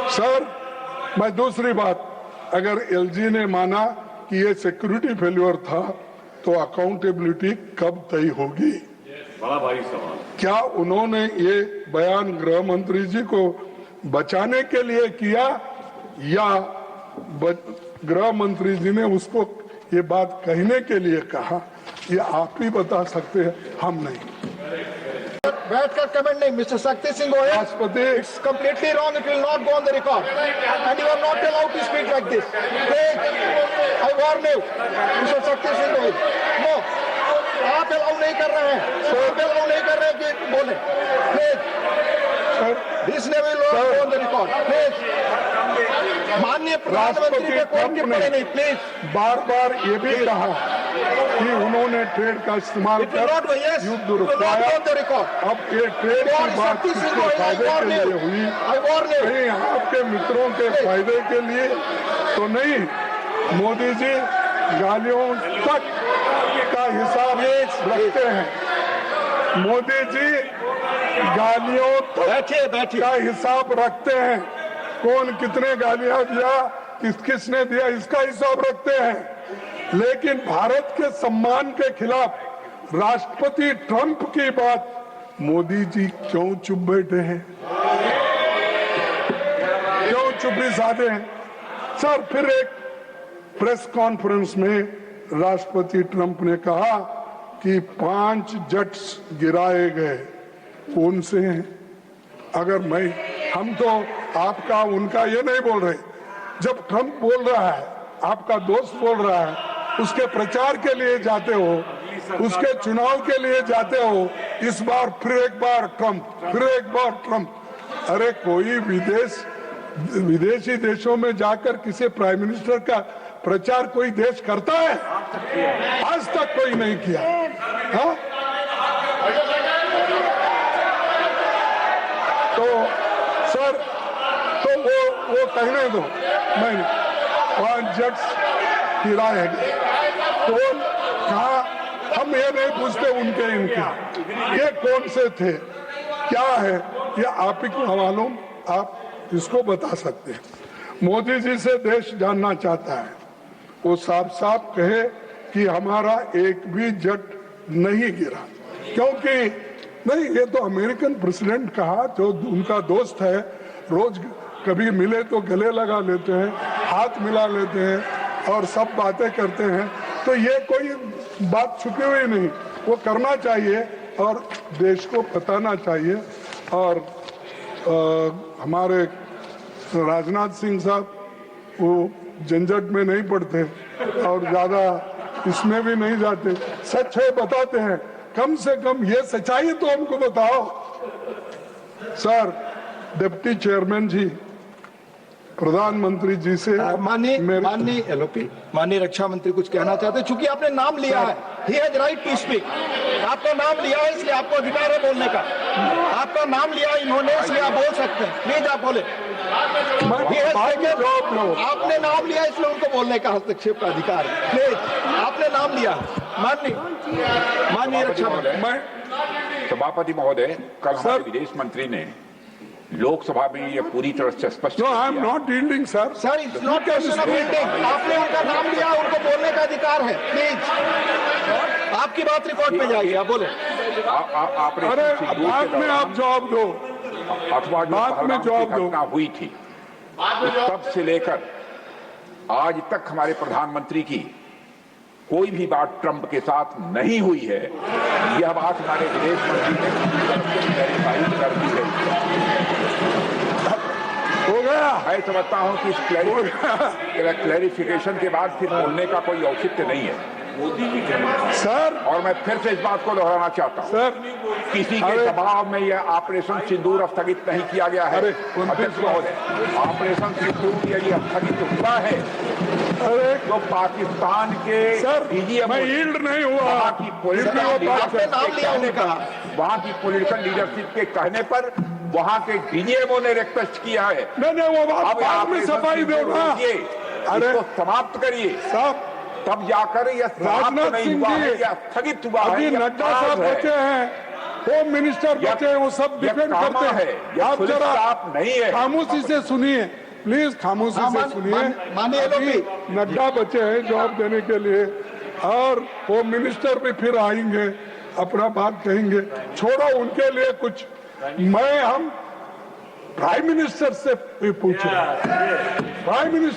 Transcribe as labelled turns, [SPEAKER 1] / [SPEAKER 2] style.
[SPEAKER 1] Sir, मैं दूसरी बात, अगर एलजी ने माना कि ये सिक्योरिटी फेल्योर था तो अकाउंटेबिलिटी कब तय होगी?
[SPEAKER 2] बड़ा भारी सवाल।
[SPEAKER 1] क्या उन्होंने ये बयान गृह मंत्री जी को बचाने के लिए किया या गृह मंत्री जी ने उसको ये बात कहने के लिए कहा? ये आप ही बता सकते हैं, हम नहीं।
[SPEAKER 3] बैठकर कमेंट नहीं, मिस्टर शक्ति सिंह गोयल,
[SPEAKER 1] राष्ट्रपति,
[SPEAKER 3] it's completely wrong. It will not go on the record, and you are not allowed to speak like this. Please, I warn you, Mr. Shakti Singh Goyal, no, आप अलाउ नहीं कर रहे हैं, आप अलाउ नहीं कर रहे हैं कि बोले, please, this will not go on the record, please, माननीय प्रधानमंत्री के कोर्ट के पड़े नहीं, प्लीज।
[SPEAKER 1] बार बार ये भी कहा कि उन्होंने ट्रेड का इस्तेमाल कर युद्ध रुकवाया। अब ये ट्रेड की बात किसके फायदे के लिए हुई? कहीं आपके मित्रों के फायदे के लिए तो नहीं? मोदी जी गालियों तक का हिसाब रखते हैं। मोदी जी गालियों तक का हिसाब रखते हैं। कौन कितने गालियां दिया, किसने दिया, इसका हिसाब रखते हैं। लेकिन भारत के सम्मान के खिलाफ राष्ट्रपति ट्रंप की बात मोदी जी क्यों चुप बैठे हैं? क्यों चुप्पी साधे हैं? सर, फिर एक प्रेस कॉन्फ्रेंस में राष्ट्रपति ट्रंप ने कहा कि 5 जेट्स गिराए गए। कौन से हैं? अगर हम तो आपका उनका ये नहीं बोल रहे। जब ट्रंप बोल रहा है, आपका दोस्त बोल रहा है, उसके प्रचार के लिए जाते हो, उसके चुनाव के लिए जाते हो, इस बार फिर एक बार ट्रंप, फिर एक बार ट्रंप। अरे कोई विदेशी देशों में जाकर किसी प्राइम मिनिस्टर का प्रचार कोई देश करता है? आज तक कोई नहीं किया। हाँ? तो सर, तो वो कहने दो, नहीं, 5 जेट्स गिराए गए। कौन, कहा? हम ये नहीं पूछते उनके इनके, ये कौन से थे, क्या है, ये आप ही को मालूम, आप इसको बता सकते हैं। मोदी जी से देश जानना चाहता है, वो साफ साफ कहे कि हमारा एक भी जेट नहीं गिरा। क्योंकि नहीं, ये तो अमेरिकन प्रेसिडेंट कहा, जो उनका दोस्त है, रोज कभी मिले तो गले लगा लेते हैं, हाथ मिला लेते हैं और सब बातें करते हैं। तो ये कोई बात छुपी हुई नहीं, वो करना चाहिए और देश को बताना चाहिए। और हमारे राजनाथ सिंह साहब वो झंझट में नहीं पड़ते और ज्यादा इसमें भी नहीं जाते, सच है बताते हैं। कम से कम ये सच्चाई तो हमको बताओ। सर, डिप्टी चेयरमैन जी, प्रधानमंत्री जी से
[SPEAKER 3] माननीय रक्षा मंत्री कुछ कहना चाहते हैं, चूंकि आपने नाम लिया है, he has right to speak। आपका नाम लिया है इसलिए आपको अधिकार है बोलने का। आपका नाम लिया इन्होंने, इसलिए आप बोल सकते हैं, प्लीज आप बोले। आपने नाम लिया इसलिए उनको बोलने का हस्तक्षेप का अधिकार है, प्लीज। आपने नाम लिया। माननीय रक्षा मंत्री।
[SPEAKER 4] सभापति महोदय, कल हमारे विदेश मंत्री ने लोकसभा में ये पूरी तरह से स्पष्ट
[SPEAKER 1] No, I am not yielding, sir.
[SPEAKER 3] Sir, it's not question of yielding. आपने उनका नाम लिया, उनको बोलने का अधिकार है, प्लीज। आपकी बात रिकॉर्ड में जाएगी, आप बोले।
[SPEAKER 1] अरे बाद में आप जवाब दो,
[SPEAKER 4] अथवा
[SPEAKER 1] बाद में जवाब दो।
[SPEAKER 4] घटना हुई थी, तब से लेकर आज तक हमारे प्रधानमंत्री की कोई भी बात ट्रंप के साथ नहीं हुई है। यह बात हमारे विदेश मंत्री ने वेरीफाई कर दी है।
[SPEAKER 1] हो गया।
[SPEAKER 4] मैं समझता हूं कि इस क्लैरिफिकेशन के बाद फिर बोलने का कोई औचित्य नहीं है। मोदी जी
[SPEAKER 1] सर,
[SPEAKER 4] और मैं फिर से इस बात को दोहराना चाहता हूं,
[SPEAKER 1] सर,
[SPEAKER 4] किसी के दबाव में यह ऑपरेशन सिंदूर स्थगित नहीं किया गया है। अध्यक्ष महोदय, ऑपरेशन सिंदूर यदि स्थगित हुआ है,
[SPEAKER 1] अरे
[SPEAKER 4] तो पाकिस्तान के
[SPEAKER 1] सर, मैं यील्ड नहीं हुआ,
[SPEAKER 4] वहाँ की पॉलिटिकल लीडरशिप के कहने पर वहाँ के डीजीएमओ ने रिक्वेस्ट किया है।
[SPEAKER 1] नहीं, वो बात बाद में सफाई दो ना।
[SPEAKER 4] अरे समाप्त करिए
[SPEAKER 1] साहब,
[SPEAKER 4] तब जाकर यह समाप्त नहीं हुआ है, यह स्थगित हुआ है।
[SPEAKER 1] अभी नड्डा साहब बचे हैं, होम मिनिस्टर
[SPEAKER 4] यह-
[SPEAKER 1] बचे वो सब
[SPEAKER 4] यह
[SPEAKER 1] डिफेंड
[SPEAKER 4] कामा
[SPEAKER 1] करते
[SPEAKER 4] है,
[SPEAKER 1] हैं।
[SPEAKER 4] यह
[SPEAKER 1] आप
[SPEAKER 4] पुलिस
[SPEAKER 1] जरा
[SPEAKER 4] स्टाफ नहीं है।
[SPEAKER 1] खामोशी से सुनिए, प्लीज खामोशी
[SPEAKER 3] हाँ,
[SPEAKER 1] से सुनिए।
[SPEAKER 3] मानिए
[SPEAKER 1] अभी
[SPEAKER 3] लोग
[SPEAKER 1] नड्डा बचे हैं जवाब देने के लिए, और होम मिनिस्टर भी फिर आएंगे, अपना बात कहेंगे। छोड़ो उनके लिए कुछ, हम प्राइम मिनिस्टर से भी पूछ रहे हैं। Prime minister